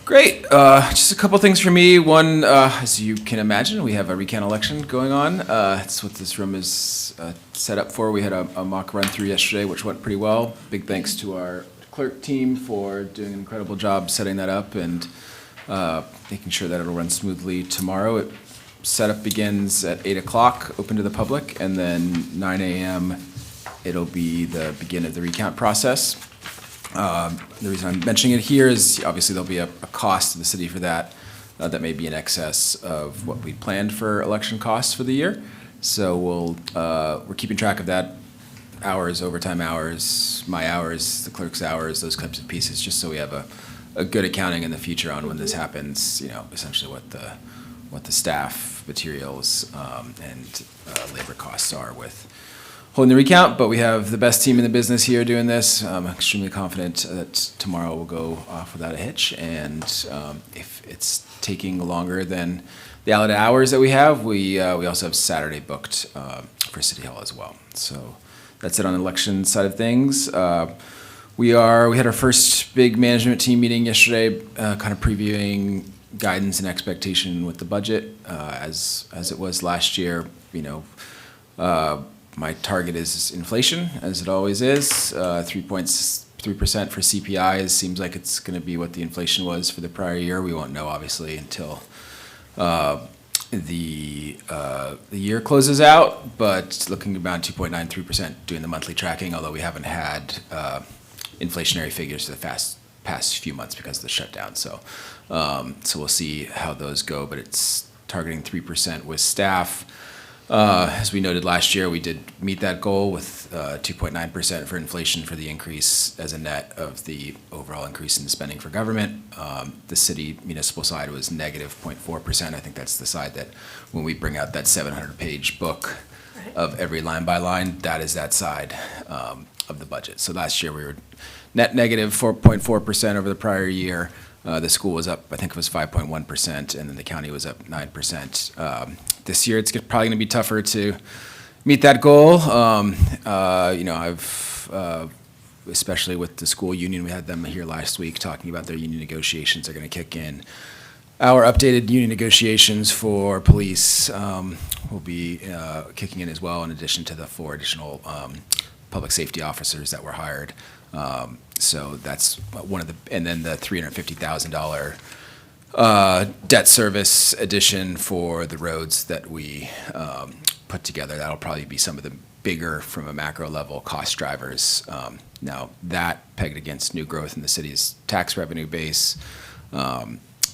Great. Just a couple things for me. One, as you can imagine, we have a recount election going on. That's what this room is set up for. We had a mock run-through yesterday, which went pretty well. Big thanks to our clerk team for doing an incredible job setting that up and making sure that it'll run smoothly tomorrow. Setup begins at 8 o'clock, open to the public, and then 9 a.m. it'll be the beginning of the recount process. The reason I'm mentioning it here is obviously there'll be a cost to the city for that that may be in excess of what we planned for election costs for the year. So we're keeping track of that, hours, overtime hours, my hours, the clerk's hours, those types of pieces, just so we have a good accounting in the future on when this happens, essentially what the staff, materials, and labor costs are with holding the recount. But we have the best team in the business here doing this. I'm extremely confident that tomorrow will go off without a hitch. And if it's taking longer than the allotted hours that we have, we also have Saturday booked for City Hall as well. So that's it on the election side of things. We had our first big management team meeting yesterday, kind of previewing guidance and expectation with the budget as it was last year. My target is inflation, as it always is. 3.3% for CPI seems like it's going to be what the inflation was for the prior year. We won't know, obviously, until the year closes out, but looking about 2.93% doing the monthly tracking, although we haven't had inflationary figures for the past few months because of the shutdown. So we'll see how those go, but it's targeting 3% with staff. As we noted last year, we did meet that goal with 2.9% for inflation for the increase as a net of the overall increase in spending for government. The city municipal side was negative 0.4%. I think that's the side that when we bring out that 700-page book of every line by line, that is that side of the budget. So last year we were net negative 4.4% over the prior year. The school was up, I think it was 5.1%, and then the county was up 9%. This year, it's probably going to be tougher to meet that goal. Especially with the school union, we had them here last week talking about their union negotiations are going to kick in. Our updated union negotiations for police will be kicking in as well, in addition to the 4 additional public safety officers that were hired. So that's one of and then the $350,000 debt service addition for the roads that we put together. That'll probably be some of the bigger, from a macro level, cost drivers. Now that pegged against new growth in the city's tax revenue base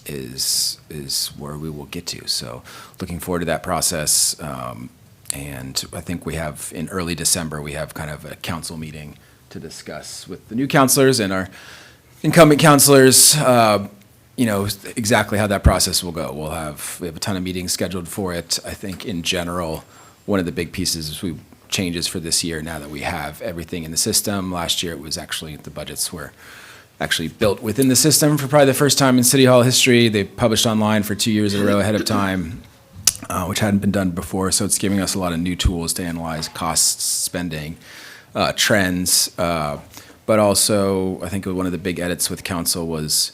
is where we will get to. So looking forward to that process. And I think we have, in early December, we have kind of a council meeting to discuss with the new counselors and our incumbent counselors, exactly how that process will go. We have a ton of meetings scheduled for it. I think in general, one of the big pieces changes for this year, now that we have everything in the system. Last year, it was actually, the budgets were actually built within the system for probably the first time in City Hall history. They published online for 2 years in a row ahead of time, which hadn't been done before. So it's giving us a lot of new tools to analyze costs, spending, trends, but also I think one of the big edits with council was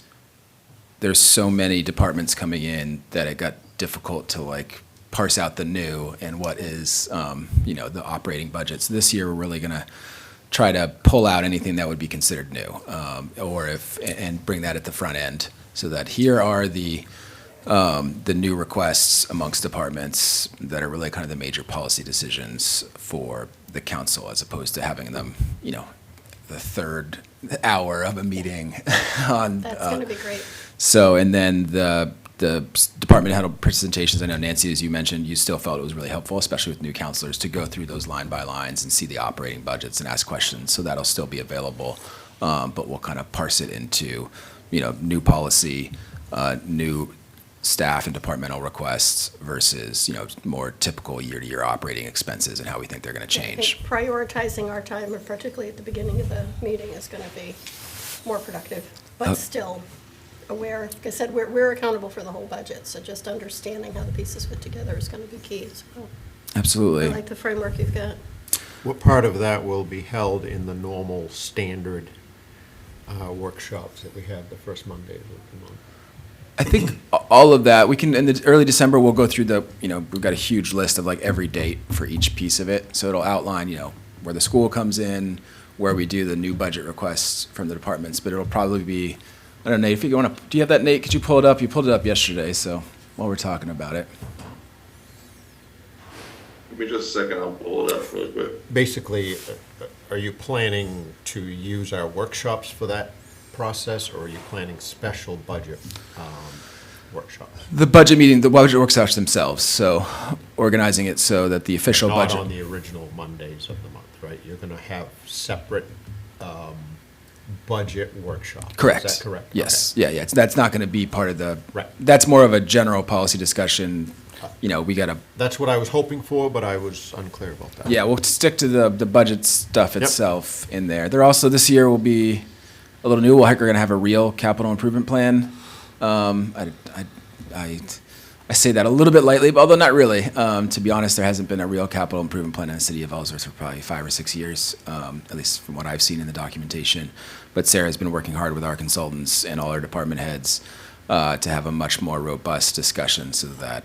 there's so many departments coming in that it got difficult to parse out the new and what is the operating budget. So this year we're really going to try to pull out anything that would be considered new, and bring that at the front end, so that here are the new requests amongst departments that are really kind of the major policy decisions for the council, as opposed to having them, the third hour of a meeting on. That's going to be great. So, and then the department had presentations. I know, Nancy, as you mentioned, you still felt it was really helpful, especially with new counselors, to go through those line by lines and see the operating budgets and ask questions. So that'll still be available, but we'll kind of parse it into, new policy, new staff and departmental requests versus, more typical year-to-year operating expenses and how we think they're going to change. I think prioritizing our time, and particularly at the beginning of the meeting, is going to be more productive, but still aware. Like I said, we're accountable for the whole budget, so just understanding how the pieces fit together is going to be key. So Absolutely. I like the framework you've got. What part of that will be held in the normal standard workshops that we have the first Monday of the month? I think all of that, we can, in the early December, we'll go through we've got a huge list of like every date for each piece of it. So it'll outline, where the school comes in, where we do the new budget requests from the departments, but it'll probably be, I don't know, Nate, if you want to, do you have that, Nate? Could you pull it up? You pulled it up yesterday, so while we're talking about it. Give me just a second, I'll pull it up real quick. Basically, are you planning to use our workshops for that process, or are you planning special budget workshops? The budget meeting, the budget workshops themselves, so organizing it so that the official Not budget. on the original Mondays of the month, right? You're going to have separate budget workshops. Correct. Is that correct? Yes, yeah. That's not going to be part of the. Right. That's more of a general policy discussion. We got to. That's what I was hoping for, but I was unclear about that. Yeah, we'll stick to the budget stuff Yep. itself in there. There also, this year will be a little new. We're going to have a real capital improvement plan. I say that a little bit lightly, but although not really. To be honest, there hasn't been a real capital improvement plan in the city of Ellsworth for probably 5 or 6 years, at least from what I've seen in the documentation. But Sarah's been working hard with our consultants and all our department heads to have a much more robust discussion so that,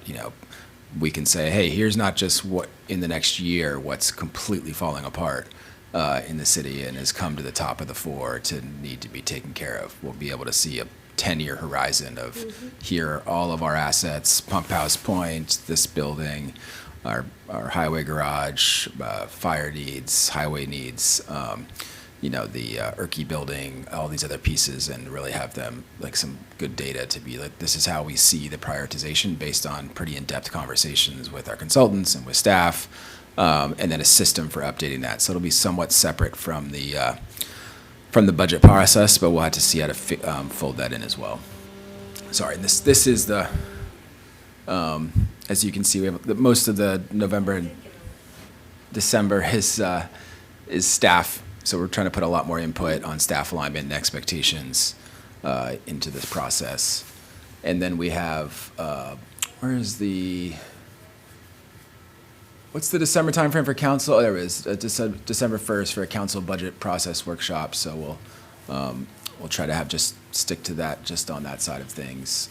we can say, hey, here's not just what in the next year, what's completely falling apart in the city and has come to the top of the fore to need to be taken care of. We'll be able to see a 10-year horizon of here are all of our assets, Pump House Point, this building, our highway garage, fire needs, highway needs, the Erkey building, all these other pieces, and really have them like some good data to be like, this is how we see the prioritization based on pretty in-depth conversations with our consultants and with staff, and then a system for updating that. So it'll be somewhat separate from the budget process, but we'll have to see how to fold that in as well. Sorry, this is the, as you can see, we have most of the November and December is staff. So we're trying to put a lot more input on staff alignment and expectations into this process. And then we have, what's the December timeframe for council? Oh, there it is, December 1st for a council budget process workshop. So we'll try to just stick to that just on that side of things.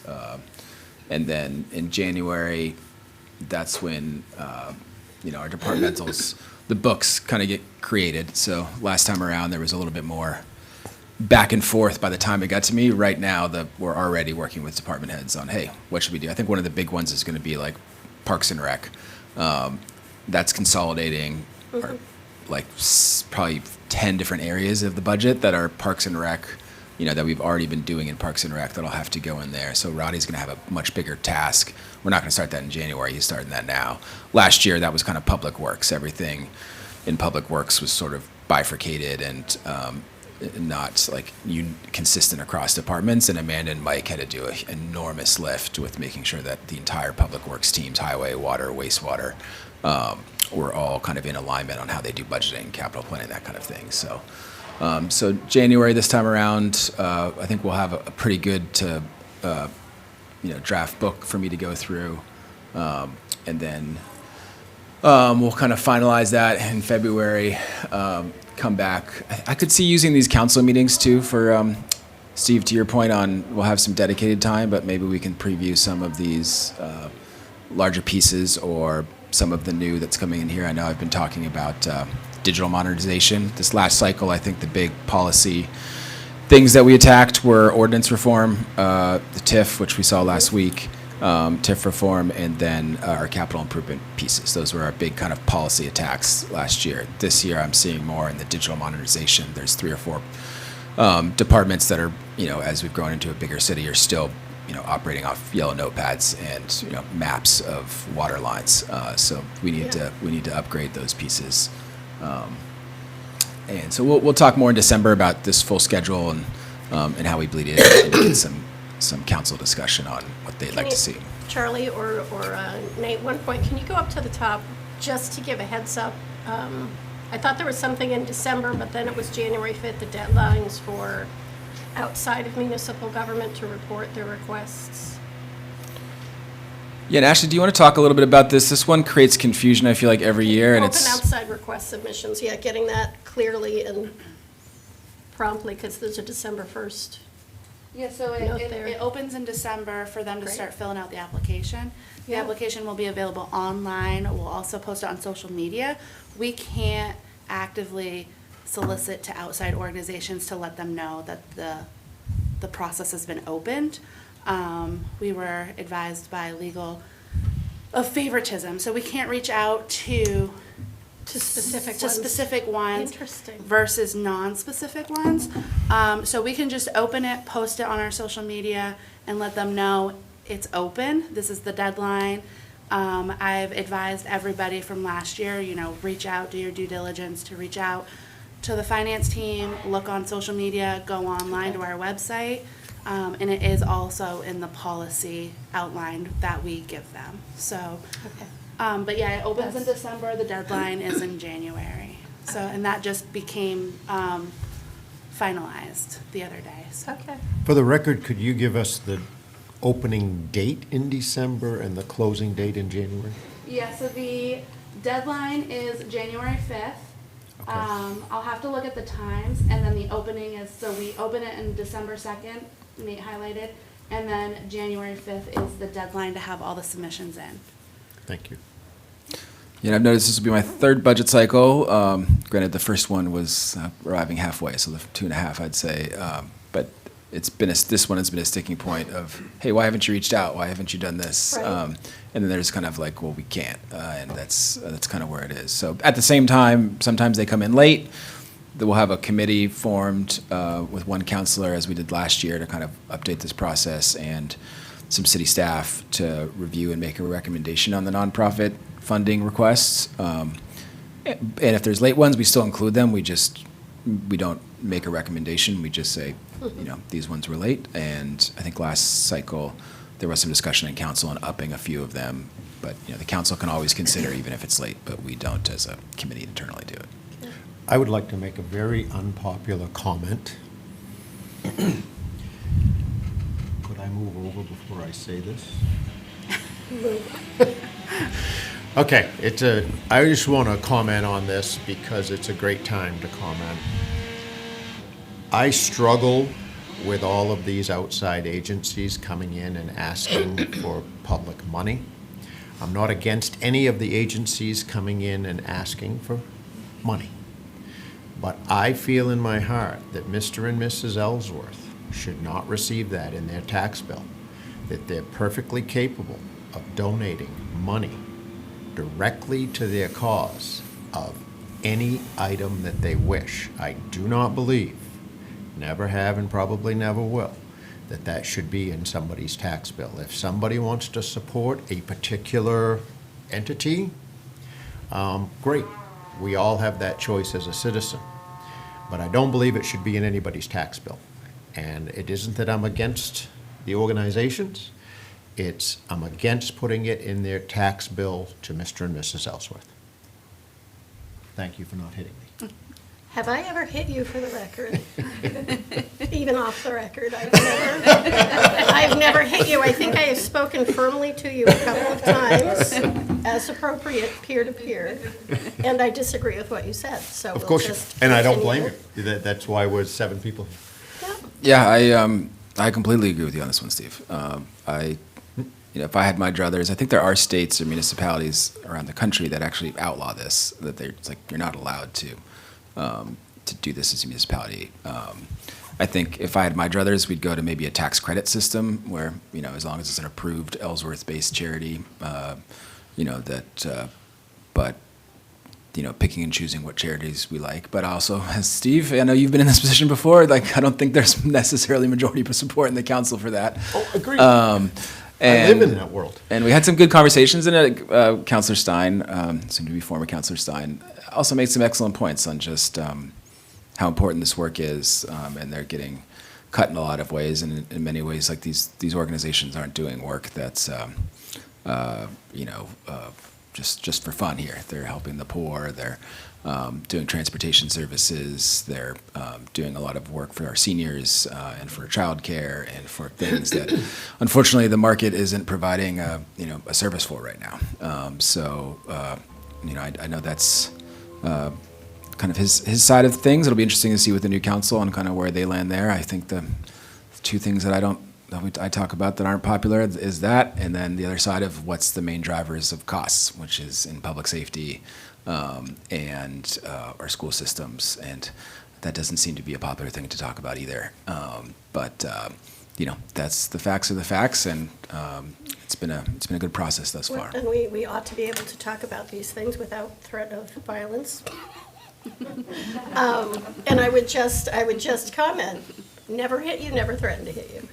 And then in January, that's when, our departmentals, the books kind of get created. So last time around, there was a little bit more back and forth by the time it got to me. Right now, we're already working with department heads on, hey, what should we do? I think one of the big ones is going to be like Parks and Rec. That's consolidating probably 10 different areas of the budget that are Parks and Rec, that we've already been doing in Parks and Rec that'll have to go in there. So Roddy's going to have a much bigger task. We're not going to start that in January. He's starting that now. Last year, that was kind of Public Works. Everything in Public Works was sort of bifurcated and not like consistent across departments. And Amanda and Mike had to do an enormous lift with making sure that the entire Public Works teams, highway, water, wastewater, were all kind of in alignment on how they do budgeting, capital planning, that kind of thing. So, so January this time around, I think we'll have a pretty good draft book for me to go through, and then we'll kind of finalize that in February. Come back. I could see using these council meetings too for Steve. To your point on, we'll have some dedicated time, but maybe we can preview some of these larger pieces or some of the new that's coming in here. I know I've been talking about digital modernization. This last cycle, I think the big policy things that we attacked were ordinance reform, the TIF, which we saw last week, TIF reform, and then our capital improvement pieces. Those were our big kind of policy attacks last year. This year, I'm seeing more in the digital modernization. There's 3 or 4 departments that are, as we've grown into a bigger city, are still, operating off yellow notepads and maps of water lines. So we need to upgrade those pieces. And so we'll talk more in December about this full schedule and how we bleed it in and get some council discussion on what they'd like to see. Charlie or Nate, one point, can you go up to the top just to give a heads up? I thought there was something in December, but then it was January 5th, the deadlines for outside of municipal government to report their requests. Yeah, and Ashley, do you want to talk a little bit about this? This one creates confusion, I feel like, every year, and Open it's outside request submissions, yeah, getting that clearly and promptly, because there's a December 1st Yeah, so Note it there. opens in December for them to Great. start filling out the application. The Yeah. application will be available online. We'll also post it on social media. We can't actively solicit to outside organizations to let them know that the process has been opened. We were advised by legal of favoritism, so we can't reach out to specific to ones. specific ones Interesting. versus non-specific ones. So we can just open it, post it on our social media, and let them know it's open. This is the deadline. I've advised everybody from last year, reach out, do your due diligence to reach out to the finance team, look on social media, go online to our website. And it is also in the policy outlined that we give them. So, Okay. but yeah, it opens in That's- December, the deadline is in January. So, and that just became finalized the other day, so. Okay. For the record, could you give us the opening date in December and the closing date in January? Yeah, so the deadline is January 5th. Okay. I'll have to look at the times, and then the opening is, so we open it in December 2nd, Nate highlighted, and then January 5th is the deadline to have all the submissions in. Thank you. Yeah, I've noticed this will be my third budget cycle. Granted, the first one was arriving halfway, so the 2.5, I'd say. But this one has been a sticking point of, hey, why haven't you reached out? Why haven't you done this? Right. And then there's kind of like, well, we can't, and that's kind of where it is. So at the same time, sometimes they come in late. We'll have a committee formed with one counselor, as we did last year, to kind of update this process, and some city staff to review and make a recommendation on the nonprofit funding requests. And if there's late ones, we still include them. We don't make a recommendation. We just say, these ones were late. And I think last cycle, there was some discussion in council on upping a few of them. But, the council can always consider even if it's late, but we don't as a committee internally do it. I would like to make a very unpopular comment. Could I move over before I say this? Okay, I just want to comment on this because it's a great time to comment. I struggle with all of these outside agencies coming in and asking for public money. I'm not against any of the agencies coming in and asking for money. But I feel in my heart that Mr. and Mrs. Ellsworth should not receive that in their tax bill, that they're perfectly capable of donating money directly to their cause of any item that they wish. I do not believe, never have and probably never will, that should be in somebody's tax bill. If somebody wants to support a particular entity, great. We all have that choice as a citizen. But I don't believe it should be in anybody's tax bill. And it isn't that I'm against the organizations. I'm against putting it in their tax bill to Mr. and Mrs. Ellsworth. Thank you for not hitting me. Have I ever hit you, for the record? Even off the record, I've never hit you. I think I have spoken firmly to you a couple of times, as appropriate, peer-to-peer, and I disagree with what you said, so Of we'll course, just and I don't blame continue. you. That's why we're 7 people. Yeah, I completely agree with you on this one, Steve. If I had my druthers, I think there are states or municipalities around the country that actually outlaw this, that it's like you're not allowed to do this as a municipality. I think if I had my druthers, we'd go to maybe a tax credit system where, as long as it's an approved Ellsworth-based charity, but picking and choosing what charities we like. But also, as Steve, I know you've been in this position before, I don't think there's necessarily majority support in the council for that. Oh, agreed. And, I live in that world. And we had some good conversations in it. Councilor Stein, soon to be former Councilor Stein, also made some excellent points on just how important this work is, and they're getting cut in a lot of ways, and in many ways, like these organizations aren't doing work that's just for fun here. They're helping the poor. They're doing transportation services. They're doing a lot of work for our seniors and for childcare and for things that, unfortunately, the market isn't providing a service for right now. I know that's kind of his side of things. It'll be interesting to see with the new council and kind of where they land there. I think the two things that I talk about that aren't popular is that, and then the other side of what's the main drivers of costs, which is in public safety and our school systems, and that doesn't seem to be a popular thing to talk about either. But that's the facts are the facts, and it's been a good process thus far. And we ought to be able to talk about these things without threat of violence. And I would just comment, never hit you, never threaten to hit you.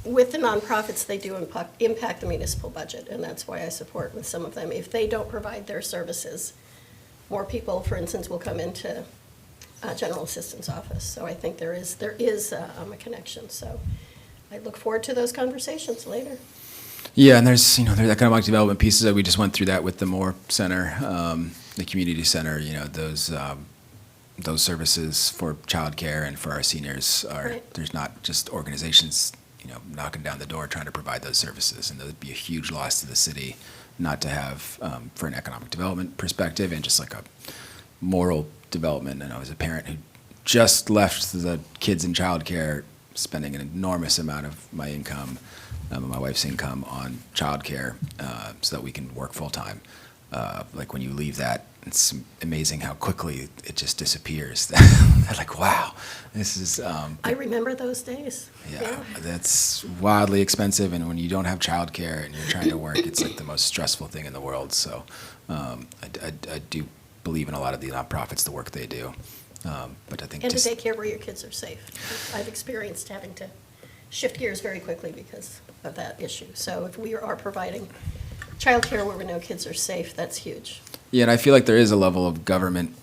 With the nonprofits, they do impact the municipal budget, and that's why I support with some of them. If they don't provide their services, more people, for instance, will come into general assistance office. So I think there is a connection. So I look forward to those conversations later. Yeah, and there's economic development pieces that we just went through that with the Moore Center, the community center. Those services for childcare and for our seniors are Right. There's not just organizations knocking down the door trying to provide those services, and that would be a huge loss to the city not to have for an economic development perspective and just like a moral development. And I was a parent who just left the kids in childcare, spending an enormous amount of my income, my wife's income, on childcare, so that we can work full time. Like when you leave that, it's amazing how quickly it just disappears. Like, wow, this is. I remember those days. Yeah, that's wildly expensive, and when you don't have childcare and you're trying to work, it's like the most stressful thing in the world. So, I do believe in a lot of the nonprofits, the work they do, but I think And to just take care where your kids are safe. I've experienced having to shift gears very quickly because of that issue. So if we are providing childcare where we know kids are safe, that's huge. yeah, and I feel like there is a level of government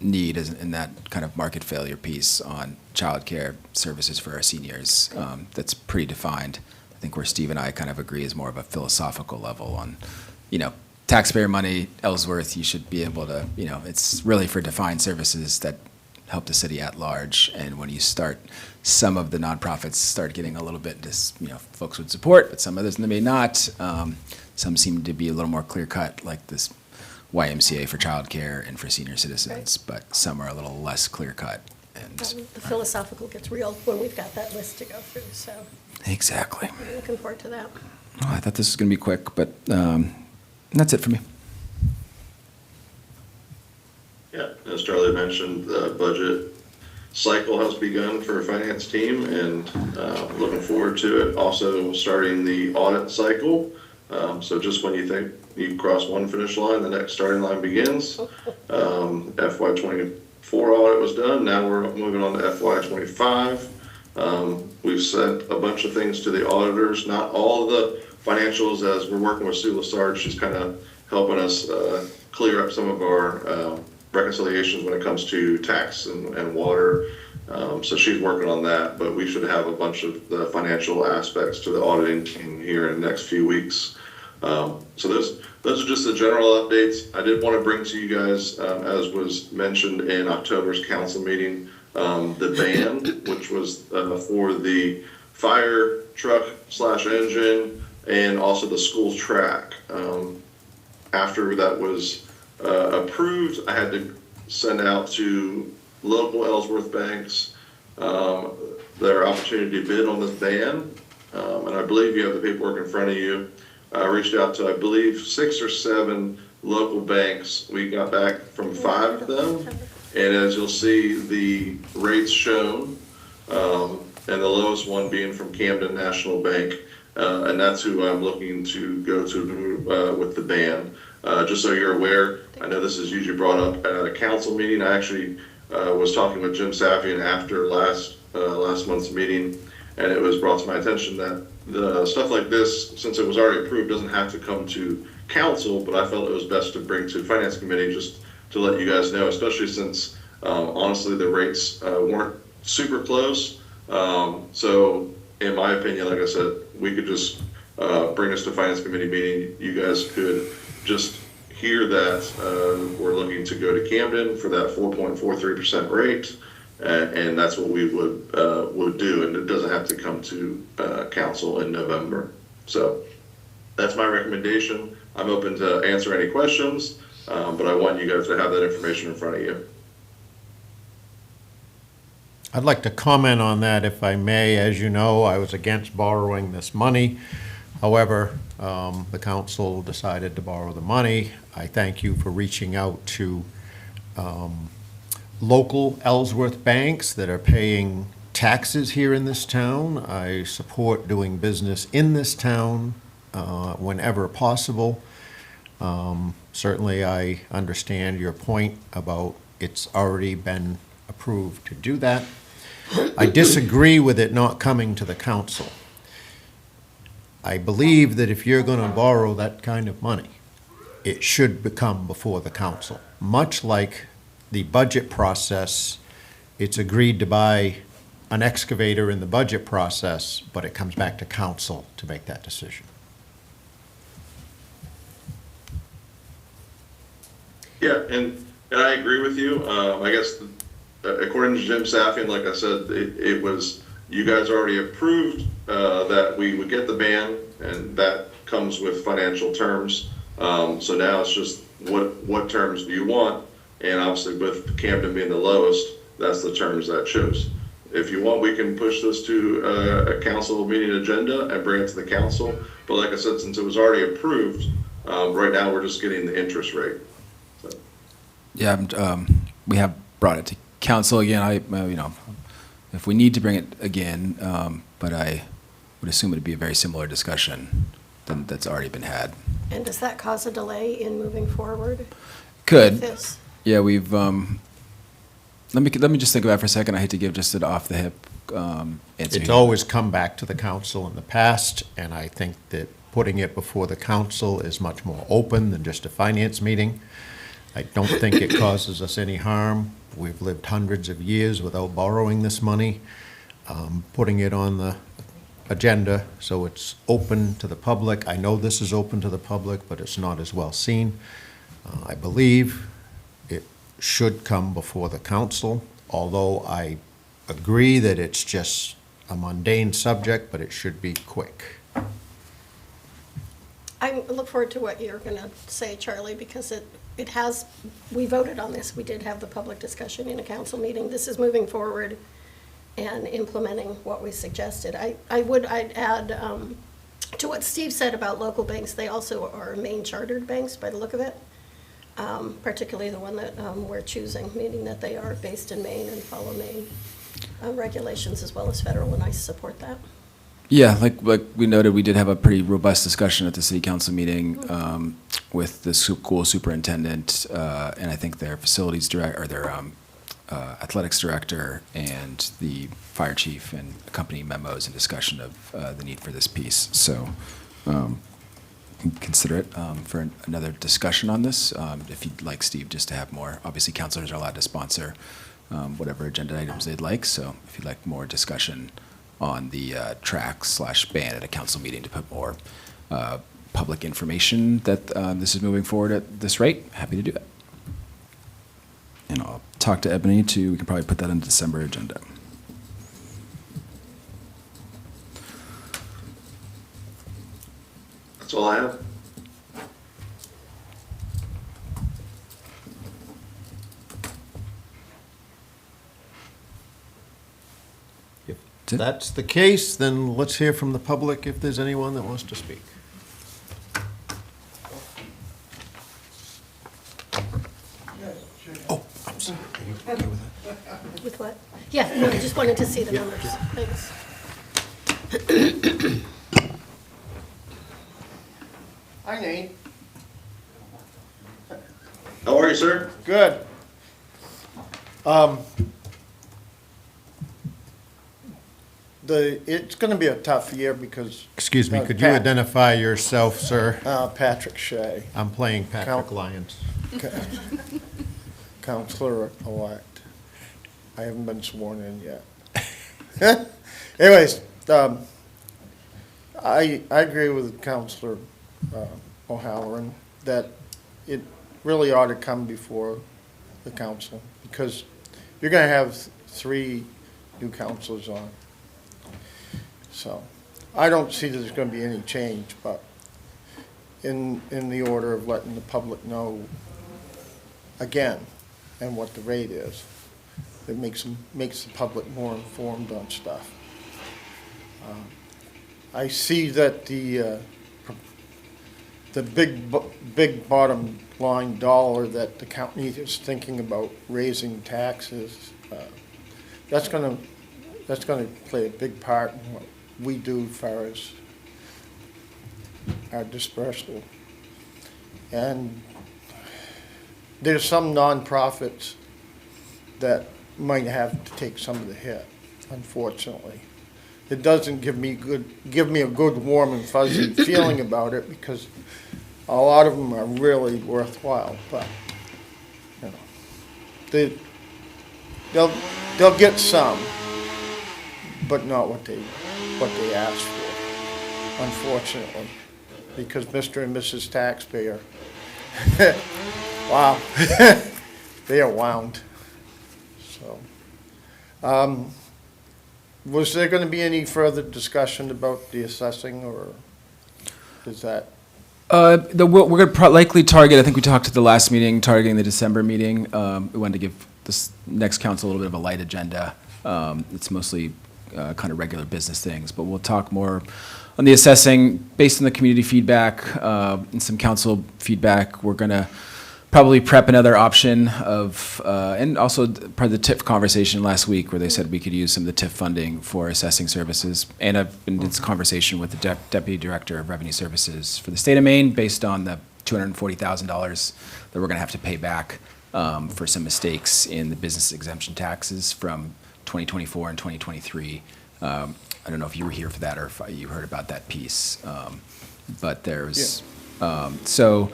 need in that kind of market failure piece on childcare services for our seniors. That's pretty defined. I think where Steve and I kind of agree is more of a philosophical level on, taxpayer money, Ellsworth, you should be able to, it's really for defined services that help the city at large. And when you start, some of the nonprofits start getting a little bit, folks would support, but some others may not. Some seem to be a little more clear cut, like this YMCA for childcare and for senior citizens, but some are a little less clear cut. And The philosophical gets real when we've got that list to go through, so exactly. I'm looking forward to that. Well, I thought this was going to be quick, but that's it for me. Yeah, as Charlie mentioned, the budget cycle has begun for a finance team, and looking forward to it. Also starting the audit cycle. So just when you think you cross one finish line, the next starting line begins. FY24 audit was done. Now we're moving on to FY25. We've sent a bunch of things to the auditors, not all of the financials, as we're working with Sue Lassard. She's kind of helping us clear up some of our reconciliations when it comes to tax and water. So she's working on that, but we should have a bunch of the financial aspects to the auditing team here in the next few weeks. So those are just the general updates. I did want to bring to you guys, as was mentioned in October's council meeting, the ban, which was for the fire truck / engine and also the school track. After that was approved, I had to send out to local Ellsworth banks their opportunity to bid on this ban. And I believe you have the paperwork in front of you. I reached out to, I believe, 6 or 7 local banks. We got back from 5 of them. And as you'll see, the rates shown, and the lowest one being from Camden National Bank. And that's who I'm looking to go to with the ban. Just so you're aware, I know this is usually brought up at a council meeting. I actually was talking with Jim Safian after last month's meeting, and it was brought to my attention that the stuff like this, since it was already approved, doesn't have to come to council, but I felt it was best to bring to the finance committee just to let you guys know, especially since honestly the rates weren't super close. So in my opinion, like I said, we could just bring this to finance committee meeting. You guys could just hear that we're looking to go to Camden for that 4.43% rate, and that's what we would do, and it doesn't have to come to council in November. So that's my recommendation. I'm open to answer any questions, but I want you guys to have that information in front of you. I'd like to comment on that if I may. As you know, I was against borrowing this money. However, the council decided to borrow the money. I thank you for reaching out to local Ellsworth banks that are paying taxes here in this town. I support doing business in this town whenever possible. Certainly, I understand your point about it's already been approved to do that. I disagree with it not coming to the council. I believe that if you're going to borrow that kind of money, it should become before the council. Much like the budget process, it's agreed to buy an excavator in the budget process, but it comes back to council to make that decision. Yeah, and I agree with you. I guess according to Jim Saffian, like I said, it was, you guys already approved that we would get the ban, and that comes with financial terms. So now it's just what terms do you want? And obviously with Camden being the lowest, that's the terms that shows. If you want, we can push this to a council meeting agenda and bring it to the council. But like I said, since it was already approved, right now we're just getting the interest rate. So. Yeah, we have brought it to council again. If we need to bring it again, but I would assume it'd be a very similar discussion than that's already been had. And does that cause a delay in moving forward with Could. this? Yeah, we've, let me just think about it for a second. I hate to give just an off-the-hip answer. It's always come back to the council in the past, and I think that putting it before the council is much more open than just a finance meeting. I don't think it causes us any harm. We've lived hundreds of years without borrowing this money. Putting it on the agenda so it's open to the public. I know this is open to the public, but it's not as well seen. I believe it should come before the council, although I agree that it's just a mundane subject, but it should be quick. I look forward to what you're going to say, Charlie, because it has, we voted on this. We did have the public discussion in a council meeting. This is moving forward and implementing what we suggested. I'd add to what Steve said about local banks. They also are Maine chartered banks by the look of it, particularly the one that we're choosing, meaning that they are based in Maine and follow Maine regulations as well as federal, and I support that. Yeah, like we noted, we did have a pretty robust discussion at the city council meeting with the school superintendent, and I think their facilities director, or their athletics director, and the fire chief, and accompanying memos and discussion of the need for this piece. So consider it for another discussion on this. If you'd like, Steve, just to have more, obviously councilors are allowed to sponsor whatever agenda items they'd like. So if you'd like more discussion on the track/ban at a council meeting to put more public information that this is moving forward at this rate, happy to do it. And I'll talk to Ebony too. We can probably put that on the December agenda. That's all I have. If That's it. that's the case, then let's hear from the public if there's anyone that wants to speak. Oh, I'm sorry. Are you okay with that? With what? Yeah, no, I just wanted to see the numbers. Thanks. Hi, Nate. How are you, sir? Good. It's gonna be a tough year because. Excuse me, could you Pat- identify yourself, sir? Patrick Shea, I'm playing Patrick Count- Lyons. Counselor-elect. I haven't been sworn in yet. Anyways, I agree with Counselor O'Halloran that it really ought to come before the council, because you're gonna have 3 new councilors on. So, I don't see that there's gonna be any change, but in the order of letting the public know again and what the rate is. It makes the public more informed on stuff. I see that the big bottom line dollar that the county is thinking about raising taxes, that's gonna play a big part in what we do as far as our dispersal. And there's some nonprofits that might have to take some of the hit, unfortunately. It doesn't give me a good warm and fuzzy feeling about it, because a lot of them are really worthwhile, but, you know, they'll get some, but not what they asked for, unfortunately, because Mr. and Mrs. Taxpayer, wow, they are wound. So, was there gonna be any further discussion about the assessing, or is that? We're gonna likely target, I think we talked at the last meeting, targeting the December meeting. We wanted to give this next council a little bit of a light agenda. It's mostly kind of regular business things, but we'll talk more on the assessing based on the community feedback and some council feedback. We're gonna probably prep another option of, and also part of the TIF conversation last week where they said we could use some of the TIF funding for assessing services. And I've been in this conversation with the Deputy Director of Revenue Services for the state of Maine based on the $240,000 that we're gonna have to pay back for some mistakes in the business exemption taxes from 2024 and 2023. I don't know if you were here for that or if you heard about that piece. But there's, so,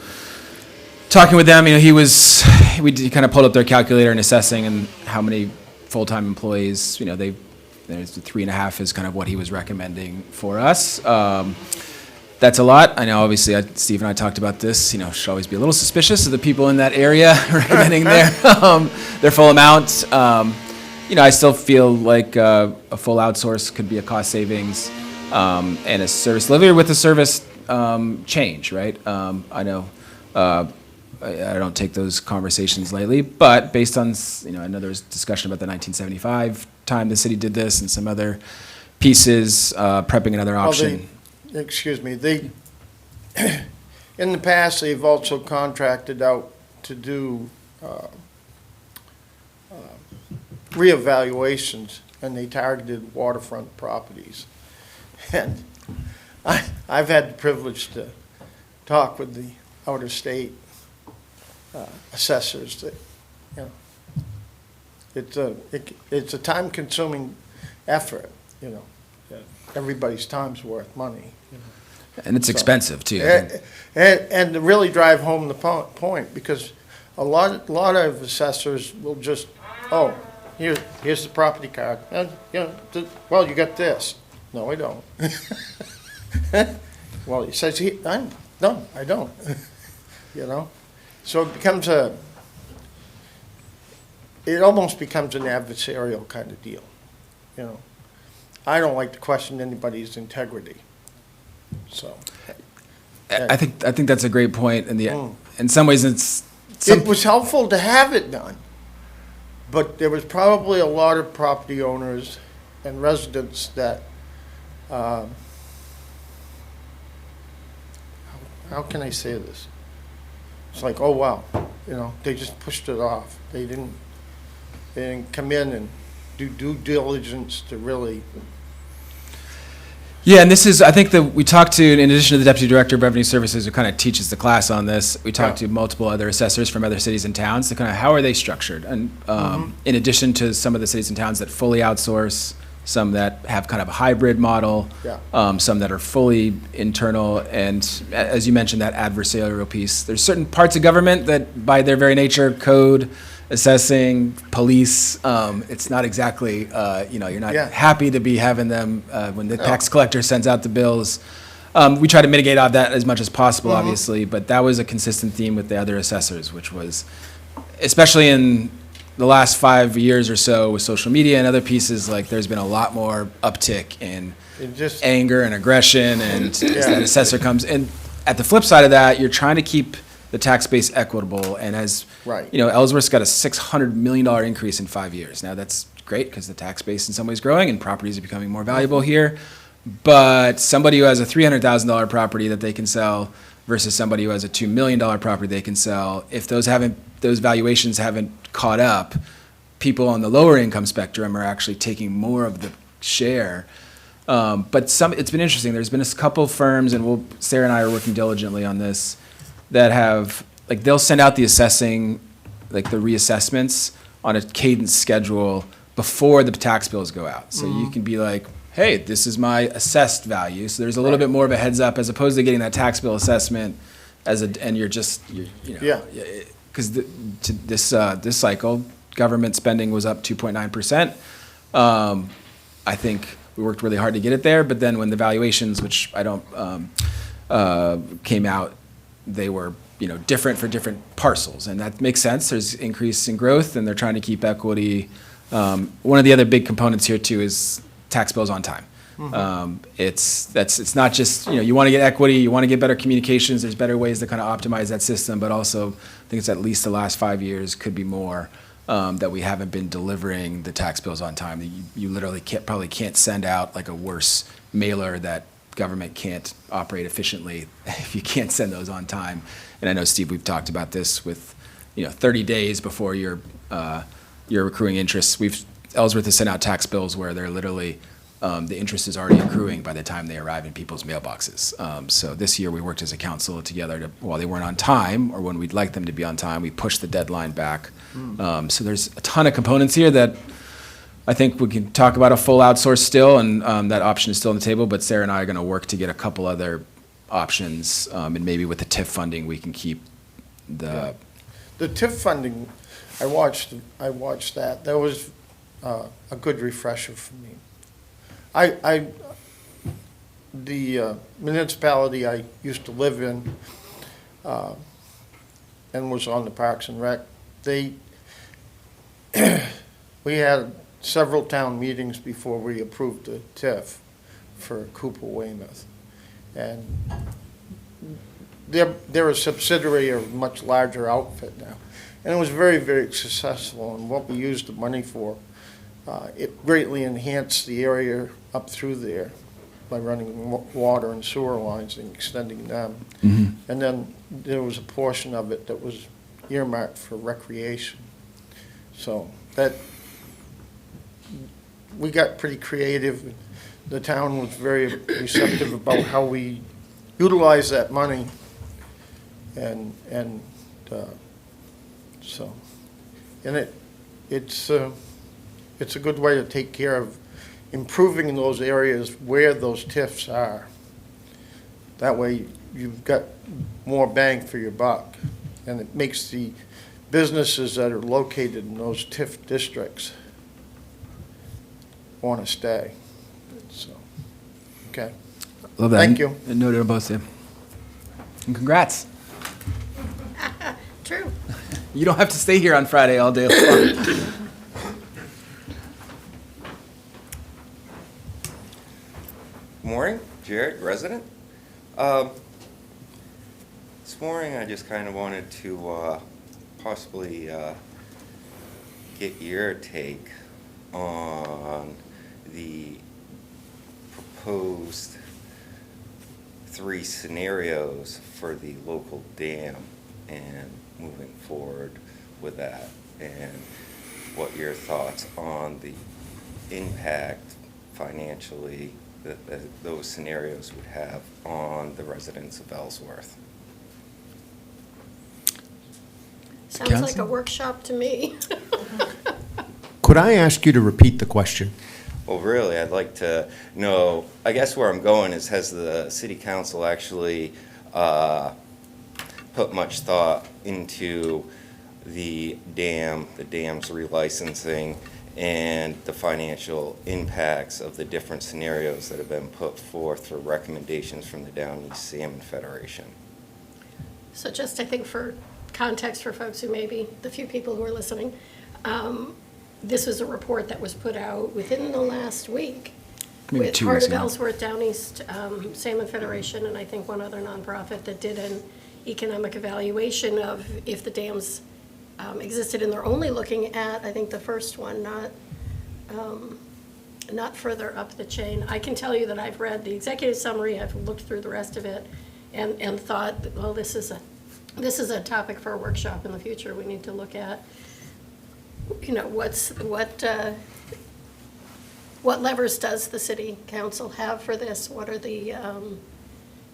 talking with them, you know, he kind of pulled up their calculator and assessing and how many full-time employees, you know, there's the 3.5 is kind of what he was recommending for us. That's a lot. I know, obviously, Steve and I talked about this, you know, should always be a little suspicious of the people in that area recommending their full amount. You know, I still feel like a full outsource could be a cost savings and a service delivery with a service change, right? I know, I don't take those conversations lightly, but based on, you know, I know there was discussion about the 1975 time the city did this and some other pieces, prepping another option. Excuse me, in the past, they've also contracted out to do reevaluations, and they targeted waterfront properties. And I've had the privilege to talk with the outer state assessors that, you know, it's a time-consuming effort, you know. Everybody's time's worth money. You know. And it's expensive, too. And to really drive home the point, because a lot of assessors will just, oh, here's the property card. And, you know, well, you got this. No, I don't. Well, he says, no, I don't. You know? So it almost becomes an adversarial kind of deal, you know. I don't like to question anybody's integrity, so. I think that's a great point. In some ways, It was helpful to have it done, but there was probably a lot of property owners and residents that, how can I say this? It's like, oh, wow, you know, they just pushed it off. They didn't come in and do due diligence to really. Yeah, and this is, I think that we talked to, in addition to the Deputy Director of Revenue Services, who kind of teaches the class on this, we talked to multiple other assessors from other cities and towns to kind of, how are they structured? And in addition to some of the cities and towns that fully outsource, some that have kind of a hybrid model, some that are fully internal, and as you mentioned, that adversarial piece. There's certain parts of government that, by their very nature, code, assessing, police, it's not exactly, you know, you're not happy to be having them when the tax collector sends out the bills. We try to mitigate all that as much as possible, obviously, but that was a consistent theme with the other assessors, which was, especially in the last 5 years or so with social media and other pieces, like there's been a lot more uptick in anger and aggression, and as that assessor comes in. At the flip side of that, you're trying to keep the tax base equitable, and as, Right. you know, Ellsworth's got a $600 million increase in 5 years. Now, that's great, because the tax base in some ways is growing, and properties are becoming more valuable here. But somebody who has a $300,000 property that they can sell versus somebody who has a $2 million property they can sell, if those valuations haven't caught up, people on the lower income spectrum are actually taking more of the share. But it's been interesting. There's been a couple firms, and Sarah and I are working diligently on this, that have, like, they'll send out the assessing, like the reassessments on a cadence schedule before the tax bills go out. So you can be like, hey, this is my assessed value. So there's a little bit more of a heads up, as opposed to getting that tax bill assessment and you're you know. Yeah. Because this cycle, government spending was up 2.9%. I think we worked really hard to get it there, but then when the valuations, which I don't, came out, they were, you know, different for different parcels, and that makes sense. There's increase in growth, and they're trying to keep equity. One of the other big components here too is tax bills on time. It's not just, you know, you want to get equity, you want to get better communications. There's better ways to kind of optimize that system, but also I think it's at least the last 5 years, could be more, that we haven't been delivering the tax bills on time. You literally probably can't send out like a worse mailer that government can't operate efficiently if you can't send those on time. And I know, Steve, we've talked about this with, you know, 30 days before your accruing interest. Ellsworth has sent out tax bills where they're literally, the interest is already accruing by the time they arrive in people's mailboxes. So this year we worked as a council together while they weren't on time, or when we'd like them to be on time, we pushed the deadline back. So there's a ton of components here that I think we can talk about a full outsource still, and that option is still on the table, but Sarah and I are gonna work to get a couple other options, and maybe with the TIF funding, we can keep the. The TIF funding, I watched that. That was a good refresher for me. The municipality I used to live in, and was on the Parks and Rec, we had several town meetings before we approved the TIF for Cooper Weymouth. And they're a subsidiary of a much larger outfit now. And it was very, very successful, and what we used the money for, it greatly enhanced the area up through there by running water and sewer lines and extending them. And then there was a portion of it that was earmarked for recreation. So that, we got pretty creative. The town was very receptive about how we utilize that money. And it's a good way to take care of improving those areas where those TIFs are. That way you've got more bang for your buck, and it makes the businesses that are located in those TIF districts want to stay. So, okay. Love that. Thank you. And noted on both, Sam. And congrats. True. You don't have to stay here on Friday all day long. Morning, Jared, resident. This morning I just kind of wanted to possibly get your take on the proposed 3 scenarios for the local dam and moving forward with that, and what your thoughts on the impact financially that those scenarios would have on the residents of Ellsworth. Sounds like a Council? workshop to me. Could I ask you to repeat the question? Well, really, I'd like to know, I guess where I'm going is, has the city council actually put much thought into the dam's relicensing, and the financial impacts of the different scenarios that have been put forth for recommendations from the Down East Salmon Federation? So just, I think, for context for folks who maybe, the few people who are listening, this was a report that was put out within the last week Maybe with 2 part weeks of ago. Ellsworth Down East Salmon Federation, and I think one other nonprofit that did an economic evaluation of if the dams existed, and they're only looking at, I think, the first one, not further up the chain. I can tell you that I've read the executive summary, I've looked through the rest of it, and thought, well, this is a topic for a workshop in the future. We need to look at, you know, what levers does the city council have for this? What are the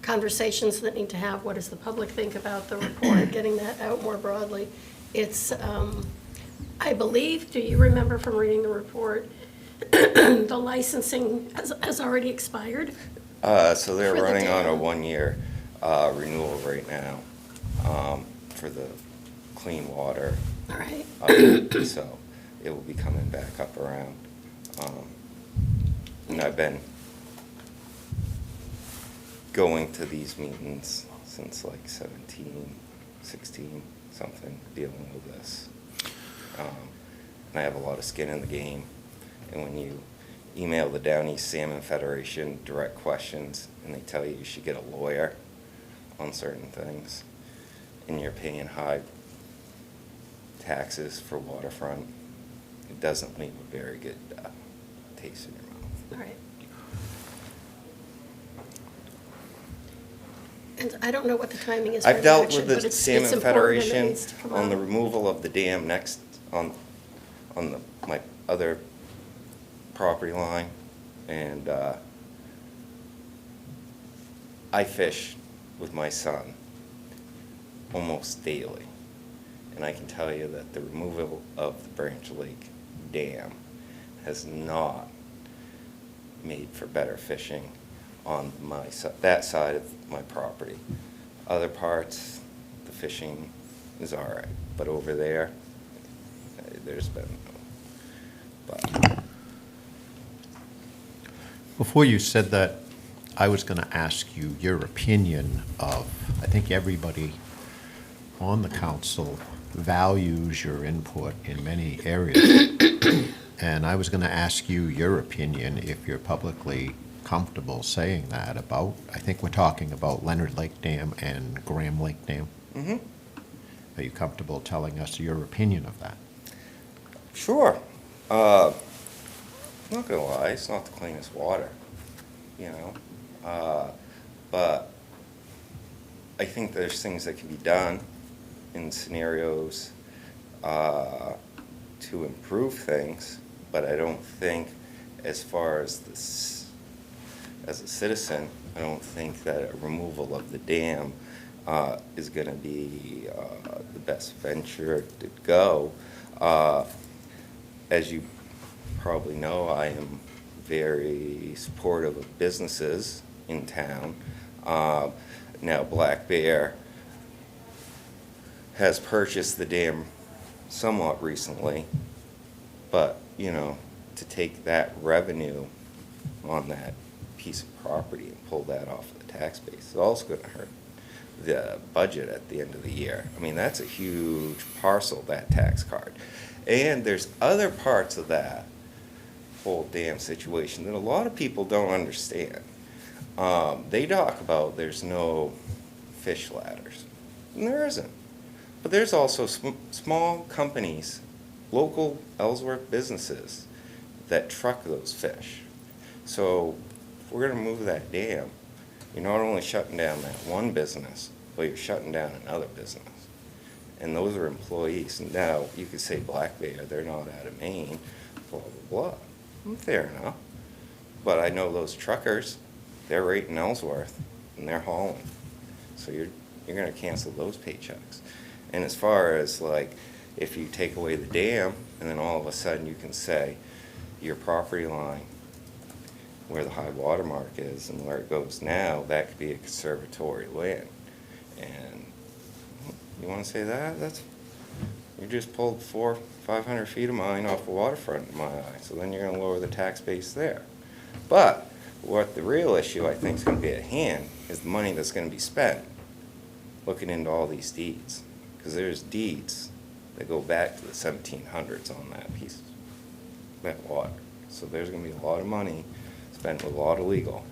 conversations that need to have? What does the public think about the report? Getting that out more broadly. It's, I believe, do you remember from reading the report, the licensing has already expired? So they're For the running on a dam. 1-year renewal right now for the clean water. All right. So it will be coming back up around. And I've been going to these meetings since like 17, 16, something, dealing with this. And I have a lot of skin in the game. And when you email the Down East Salmon Federation direct questions and they tell you should get a lawyer on certain things, and you're paying high taxes for waterfront, it doesn't leave a very good taste in your mouth. All right. And I don't know what the timing is for I've the dealt action, with but the it's Salmon important and it Federation needs to come on the out. removal of the dam next on my other property line, and I fish with my son almost daily, and I can tell you that the removal of the Branch Lake Dam has not made for better fishing on that side of my property. Other parts, the fishing is all right, but over there, there's been but Before you said that, I was going to ask you your opinion of, I think everybody on the council values your input in many areas. And I was going to ask you your opinion, if you're publicly comfortable saying that, about, I think we're talking about Leonard Lake Dam and Graham Lake Dam. Mhm. Are you comfortable telling us your opinion of that? Sure. I'm not gonna lie, it's not the cleanest water, you know? But I think there's things that can be done in scenarios to improve things, but I don't think, as far as this, as a citizen, I don't think that a removal of the dam is gonna be the best venture to go. As you probably know, I am very supportive of businesses in town. Now, Black Bear has purchased the dam somewhat recently, but, you know, to take that revenue on that piece of property and pull that off of the tax base is also going to hurt the budget at the end of the year. I mean, that's a huge parcel, that tax card. And there's other parts of that whole damn situation that a lot of people don't understand. They talk about there's no fish ladders, and there isn't. But there's also small companies, local Ellsworth businesses that truck those fish. So if we're gonna move that dam, you're not only shutting down that one business, but you're shutting down another business. And those are employees. Now, you could say Black Bear, they're not out of Maine, blah, blah, blah. Fair enough. But I know those truckers, they're right in Ellsworth, and they're hauling. So you're gonna cancel those paychecks. And as far as like, if you take away the dam, and then all of a sudden you can say your property line, where the high water mark is and where it goes now, that could be a conservatory land. And you wanna say that? You just pulled 400-500 feet of mine off the waterfront in my eye, so then you're gonna lower the tax base there. But what the real issue I think is gonna be at hand is the money that's gonna be spent looking into all these deeds. Because there's deeds that go back to the 1700s on that piece, that water. So there's gonna be a lot of money spent with a lot of legal.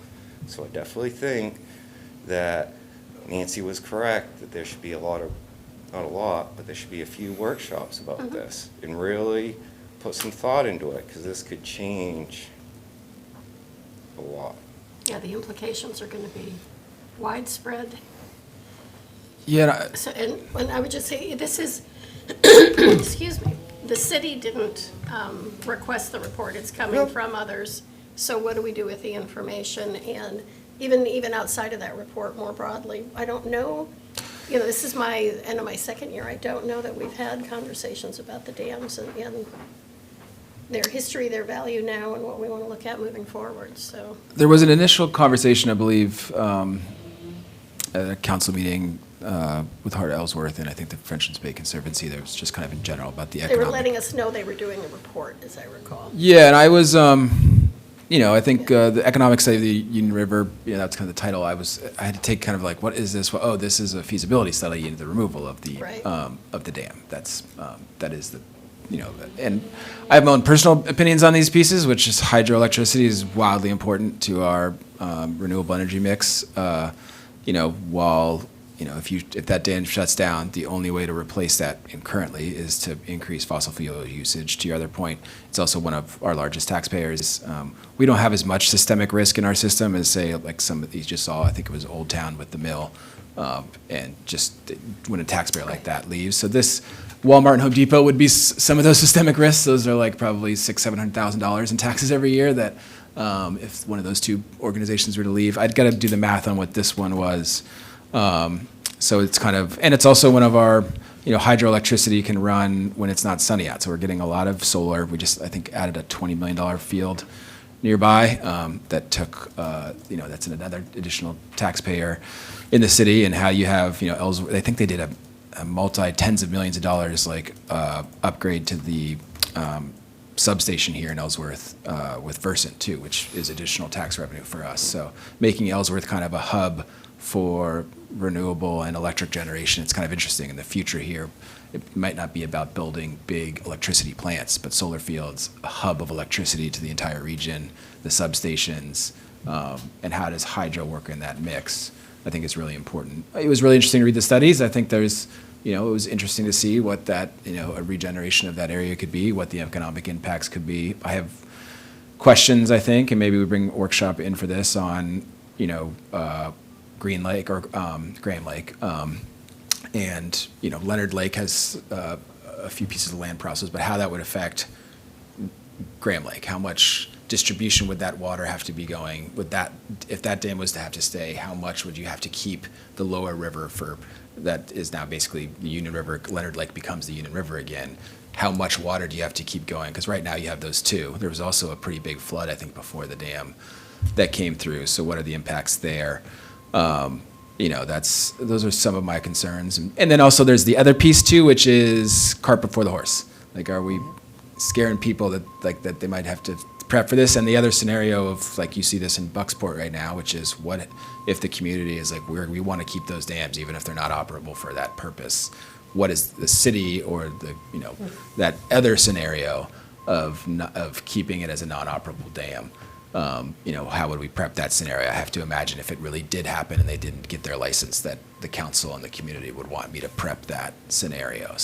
So I definitely think that Nancy was correct that there should be a lot of, not a lot, but there should be a few workshops about this and really put some thought into it, because this could change a lot. Yeah, the implications are gonna be widespread. Yeah, So, and I would just say, this is, excuse me, the city didn't request the report, it's coming from others. So what do we do with the information? And even outside of that report more broadly, I don't know, you know, this is my end of my second year, I don't know that we've had conversations about the dams and their history, their value now, and what we want to look at moving forward, so. there was an initial conversation, I believe, at a council meeting with Heart Ellsworth and I think the French and Spey Conservancy. There was just kind of in general about the They economic. were letting us know they were doing a report, as I recall. Yeah, and I was, you know, I think the economic study of the Union River, you know, that's kind of the title. I had to take kind of like, what is this? Well, oh, this is a feasibility study into the removal of the Right. of the dam. That is the, you know, and I have my own personal opinions on these pieces, which is hydroelectricity is wildly important to our renewable energy mix. You know, while you know, if that dam shuts down, the only way to replace that currently is to increase fossil fuel usage. To your other point, it's also one of our largest taxpayers. We don't have as much systemic risk in our system as, say, like some of these just saw, I think it was Old Town with the mill, and just when a taxpayer like that leaves. So this, Walmart and Home Depot would be some of those systemic risks. Those are like probably $600,000-$700,000 in taxes every year that if one of those two organizations were to leave. I'd got to do the math on what this one was. So it's kind of, and it's also one of our, you know, hydroelectricity can run when it's not sunny out. So we're getting a lot of solar. We just, I think, added a $20 million field nearby that took, you know, that's another additional taxpayer in the city. And how you have, you know, Ellsworth, I think they did a multi-tens of millions of dollars like upgrade to the substation here in Ellsworth with Versant too, which is additional tax revenue for us. So making Ellsworth kind of a hub for renewable and electric generation, it's kind of interesting. In the future here, it might not be about building big electricity plants, but solar fields, a hub of electricity to the entire region, the substations, and how does hydro work in that mix, I think is really important. It was really interesting to read the studies. I think there's, you know, it was interesting to see what that, you know, a regeneration of that area could be, what the economic impacts could be. I have questions, I think, and maybe we bring a workshop in for this on, you know, Green Lake or Graham Lake. And, you know, Leonard Lake has a few pieces of land parcels, but how that would affect Graham Lake. How much distribution would that water have to be going? Would that, if that dam was to have to stay, how much would you have to keep the lower river for, that is now basically the Union River, Leonard Lake becomes the Union River again. How much water do you have to keep going? Because right now you have those two. There was also a pretty big flood, I think, before the dam that came through. So what are the impacts there? You know, those are some of my concerns. And then also there's the other piece too, which is cart before the horse. Like, are we scaring people that they might have to prep for this? And the other scenario of, like, you see this in Bucksport right now, which is what if the community is like, we want to keep those dams even if they're not operable for that purpose? What is the city or the, you know, that other scenario of keeping it as a non-operable dam? You know, how would we prep that scenario? I have to imagine if it really did happen and they didn't get their license, that the council and the community would want me to prep that scenario.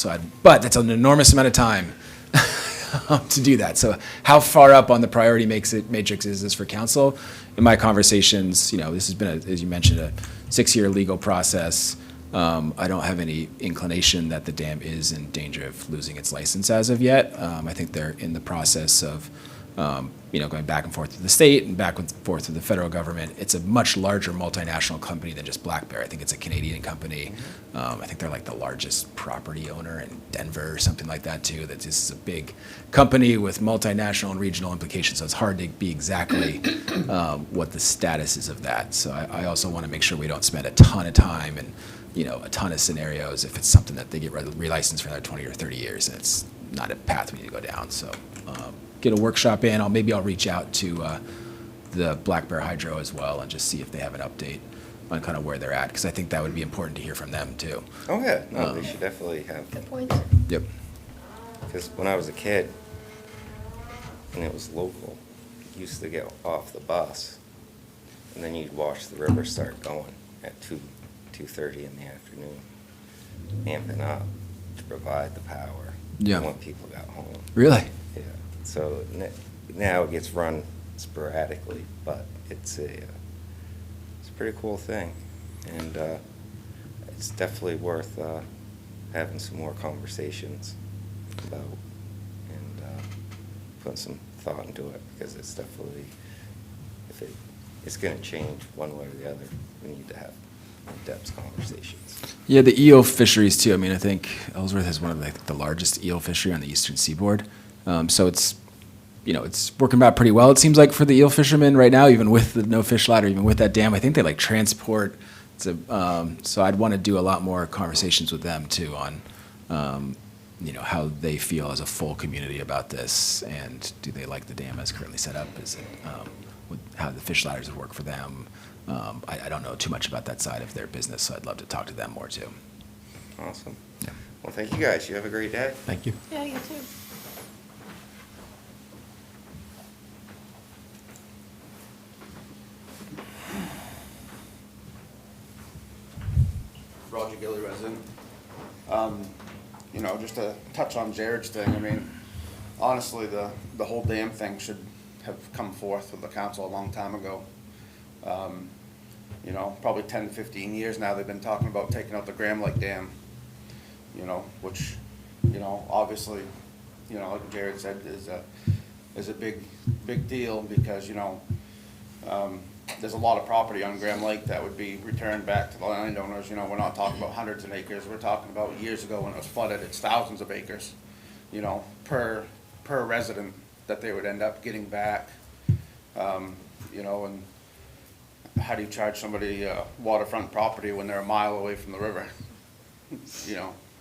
But that's an enormous amount of time to do that. So how far up on the priority matrix is this for council? In my conversations, you know, this has been, as you mentioned, a 6-year legal process. I don't have any inclination that the dam is in danger of losing its license as of yet. I think they're in the process of, you know, going back and forth with the state and back and forth with the federal government. It's a much larger multinational company than just Black Bear. I think it's a Canadian company. I think they're like the largest property owner in Denver or something like that too. That this is a big company with multinational and regional implications. So it's hard to be exactly what the status is of that. So I also want to make sure we don't spend a ton of time and, you know, a ton of scenarios if it's something that they get relicensed for another 20 or 30 years and it's not a path we need to go down. So get a workshop in. Maybe I'll reach out to the Black Bear Hydro as well and just see if they have an update on kind of where they're at, because I think that would be important to hear from them too. Oh, yeah, no, they should definitely have, Good point. Yep. because when I was a kid, and it was local, you used to get off the bus, and then you'd watch the river start going at 2 2:30 in the afternoon, amping up to provide the power. Yeah. When people got home. Really? Yeah, so now it gets run sporadically, but it's a pretty cool thing. And it's definitely worth having some more conversations about and putting some thought into it, because it's definitely, if it's going to change one way or the other, we need to have in-depth conversations. Yeah, the eel fisheries too. I mean, I think Ellsworth has one of the largest eel fishery on the eastern seaboard. So it's, it's working out pretty well, it seems like, for the eel fishermen right now, even with the no fish ladder, even with that dam. I think they transport. So I'd want to do a lot more conversations with them too on, how they feel as a full community about this, and do they like the dam as currently set up? Is it, how the fish ladders would work for them? I don't know too much about that side of their business, so I'd love to talk to them more too. Awesome. Yeah. Well, thank you guys. You have a great day. Thank you. Yeah, you too. Roger Gilly, resident. Just to touch on Jared's thing, I mean, honestly, the whole damn thing should have come forth with the council a long time ago. Probably 10 to 15 years now, they've been talking about taking out the Graham Lake Dam, which, obviously, like Jared said, is a big deal, because, there's a lot of property on Graham Lake that would be returned back to the landowners. We're not talking about hundreds of acres. We're talking about years ago when it was flooded, it's thousands of acres, per resident that they would end up getting back. And how do you charge somebody waterfront property when they're a mile away from the river?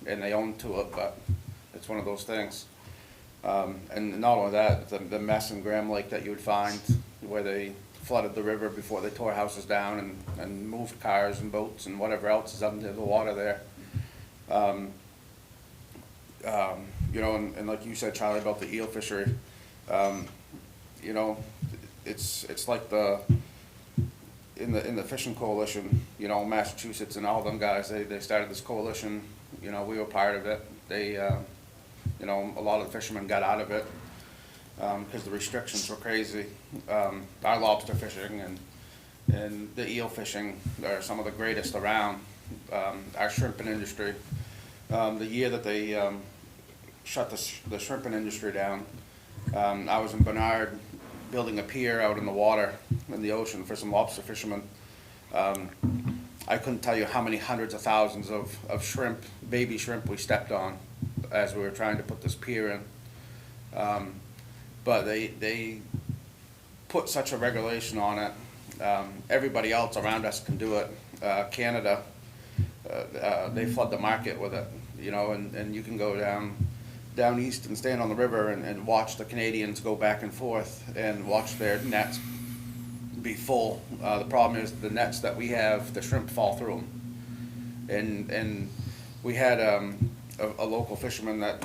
And they own to it, but it's one of those things. And not only that, the mess in Graham Lake that you would find where they flooded the river before they tore houses down and moved cars and boats and whatever else is under the water there. And like you said, Charlie, about the eel fishery, it's like in the fishing coalition, Massachusetts and all them guys, they started this coalition, we were part of it. They, a lot of the fishermen got out of it, because the restrictions were crazy. Our lobster fishing and the eel fishing are some of the greatest around. Our shrimping industry, the year that they shut the shrimping industry down, I was in Bernard building a pier out in the water, in the ocean, for some lobster fishermen. I couldn't tell you how many hundreds of thousands of shrimp, baby shrimp, we stepped on as we were trying to put this pier in. But they put such a regulation on it. Everybody else around us can do it. Canada, they flood the market with it, and you can go down east and stand on the river and watch the Canadians go back and forth and watch their nets be full. The problem is the nets that we have, the shrimp fall through them. And we had a local fisherman that,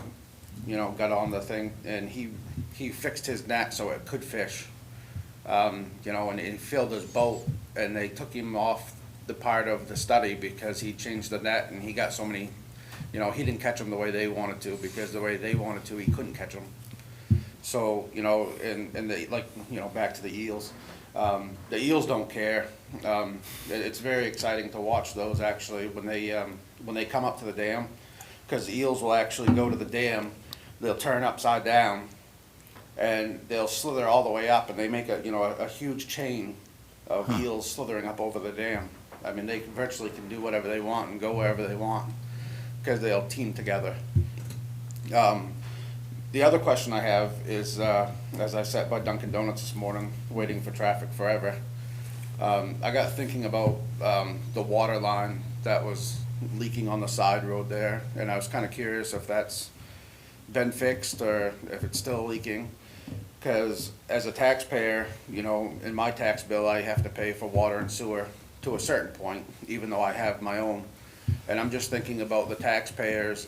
got on the thing, and he fixed his net so it could fish. And he filled his boat, and they took him off the part of the study because he changed the net, and he got so many, he didn't catch them the way they wanted to, because the way they wanted to, he couldn't catch them. So, and they, back to the eels. The eels don't care. It's very exciting to watch those, actually, when they come up to the dam, because the eels will actually go to the dam, they'll turn upside down, and they'll slither all the way up, and they make a huge chain of eels slithering up over the dam. I mean, they virtually can do whatever they want and go wherever they want, because they'll team together. The other question I have is, as I sat by Dunkin' Donuts this morning, waiting for traffic forever, I got thinking about the water line that was leaking on the side road there, and I was kind of curious if that's been fixed or if it's still leaking. Because as a taxpayer, in my tax bill, I have to pay for water and sewer to a certain point, even though I have my own. And I'm just thinking about the taxpayers,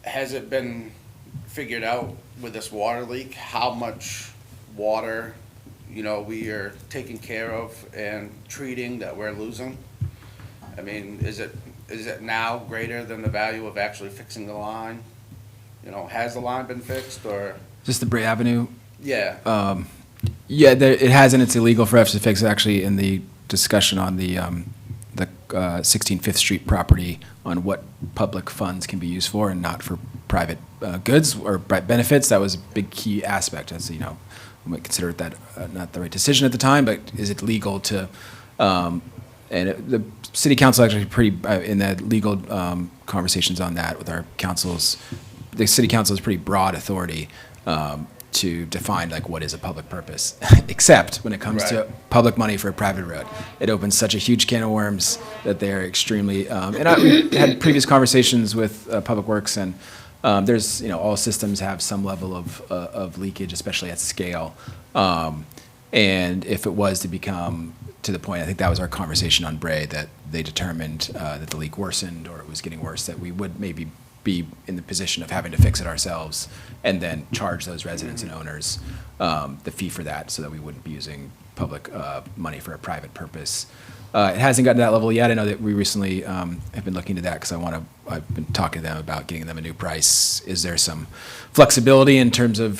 has it been figured out with this water leak, how much water, we are taking care of and treating that we're losing? I mean, is it now greater than the value of actually fixing the line? You know, has the line been fixed, or, Just the Bray Avenue. yeah, Yeah, it has, and it's illegal for us to fix. Actually, in the discussion on the 16 Fifth Street property on what public funds can be used for and not for private goods or benefits, that was a big key aspect. As you know, we might consider that not the right decision at the time, but is it legal to? The city council actually pretty in the legal conversations on that with our councils. The city council is pretty broad authority to define like what is a public purpose, except when it comes to Right. public money for a private road. It opens such a huge can of worms that they're extremely. And I had previous conversations with Public Works, and there's all systems have some level of leakage, especially at scale. And if it was to become to the point, I think that was our conversation on Bray, that they determined that the leak worsened or it was getting worse, that we would maybe be in the position of having to fix it ourselves and then charge those residents and owners the fee for that, so that we wouldn't be using public money for a private purpose. It hasn't gotten to that level yet. I know that we recently have been looking into that because I've been talking to them about getting them a new price. Is there some flexibility in terms of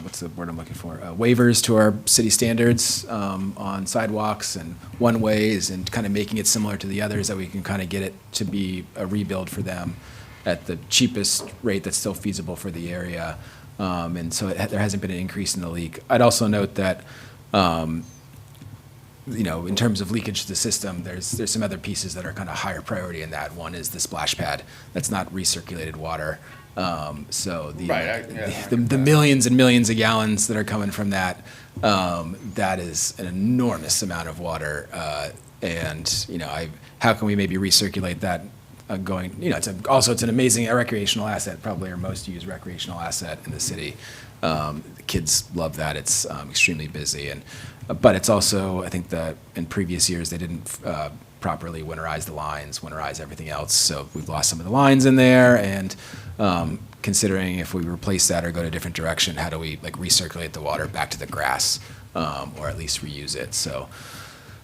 what's the word I'm looking for? Waivers to our city standards on sidewalks and one-ways, and kind of making it similar to the others, that we can kind of get it to be a rebuild for them at the cheapest rate that's still feasible for the area. And so there hasn't been an increase in the leak. I'd also note that in terms of leakage to the system, there's some other pieces that are kind of higher priority in that. One is the splash pad. That's not recirculated water. So the millions and millions of gallons that are coming from that, that is an enormous amount of water. How can we maybe recirculate that going, it's an amazing recreational asset, probably our most used recreational asset in the city. The kids love that. It's extremely busy, but it's also, I think that in previous years, they didn't properly winterize the lines, winterize everything else. So we've lost some of the lines in there, and considering if we replace that or go to a different direction, how do we recirculate the water back to the grass, or at least reuse it? So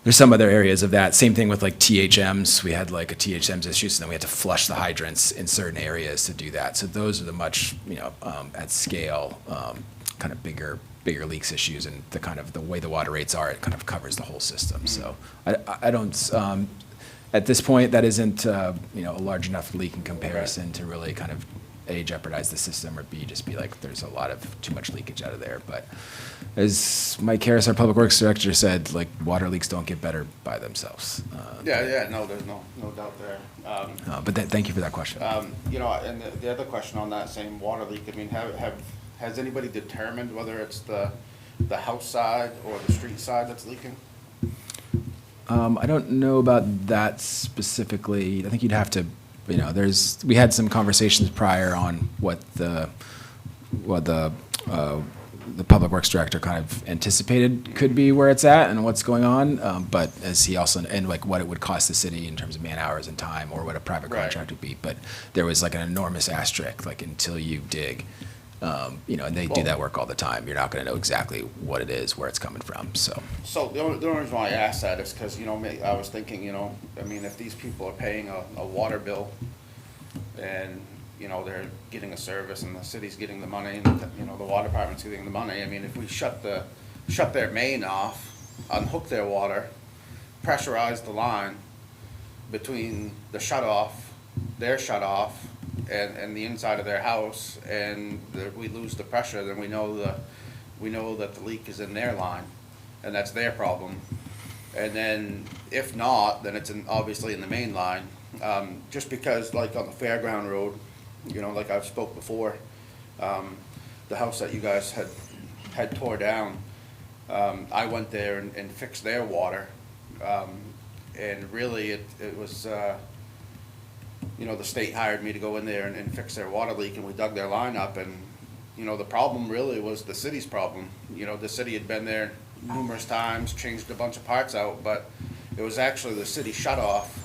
there's some other areas of that. Same thing with THMs. We had a THMs issue, so then we had to flush the hydrants in certain areas to do that. So those are the much, at scale, kind of bigger leaks issues, and the way the water rates are, it kind of covers the whole system. So I don't, at this point, that isn't, a large enough leak in comparison to really kind of A, jeopardize the system, or B, just be there's a lot of too much leakage out of there. But as Mike Harris, our Public Works Director, said, water leaks don't get better by themselves. no, there's no doubt there. But thank you for that question. And the other question on that same water leak, I mean, has anybody determined whether it's the house side or the street side that's leaking? I don't know about that specifically. I think you'd have to, we had some conversations prior on what the Public Works Director kind of anticipated could be where it's at and what's going on. But as he also, and what it would cost the city in terms of man hours and time, or what a private Right. contract would be. But there was an enormous asterisk, until you dig, and they do that work all the time. You're not going to know exactly what it is, where it's coming from, so. So the only reason why I asked that is because, I was thinking, if these people are paying a water bill and, they're getting a service and the city's getting the money and, the water department's getting the money, if we shut their main off, unhook their water, pressurize the line between the their shut off, and the inside of their house, and we lose the pressure, then we know that the leak is in their line, and that's their problem. And then if not, then it's obviously in the main line. Just because on the Fairground Road, like I've spoke before, the house that you guys had tore down, I went there and fixed their water. And really it was, the state hired me to go in there and fix their water leak, and we dug their line up, and, the problem really was the city's problem. The city had been there numerous times, changed a bunch of parts out, but it was actually the city shut off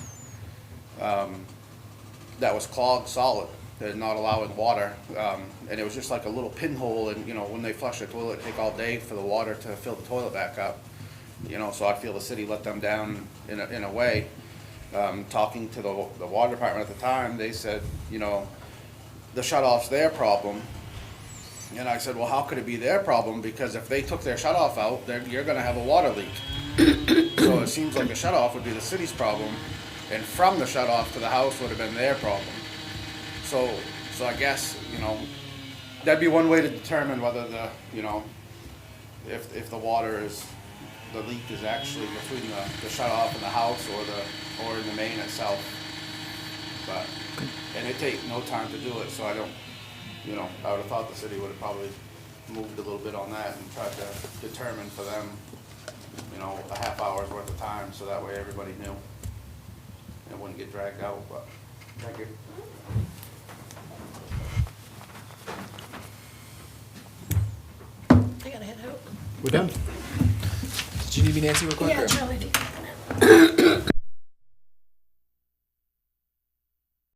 that was clogged solid, that not allowing water, and it was just like a little pinhole, and, when they flush the toilet, it'd take all day for the water to fill the toilet back up. So I feel the city let them down in a way. talking to the water department at the time, they said, you know, the shut-off's their problem. And I said, well, how could it be their problem? Because if they took their shut-off out, then you're gonna have a water leak. So it seems like a shut-off would be the city's problem, and from the shut-off to the house would have been their problem. So I guess, you know, that'd be one way to determine whether the, you know, if the water is, the leak is actually between the shut-off in the house or in the main itself. But, and it take no time to do it, so I don't, you know, I would've thought the city would've probably moved a little bit on that and tried to determine for them, you know, a half hour's worth of time, so that way everybody knew. It wouldn't get dragged out, but, thank you. I gotta head out. We're done. Did you need me, Nancy, real quick? Yeah, or- Charlie,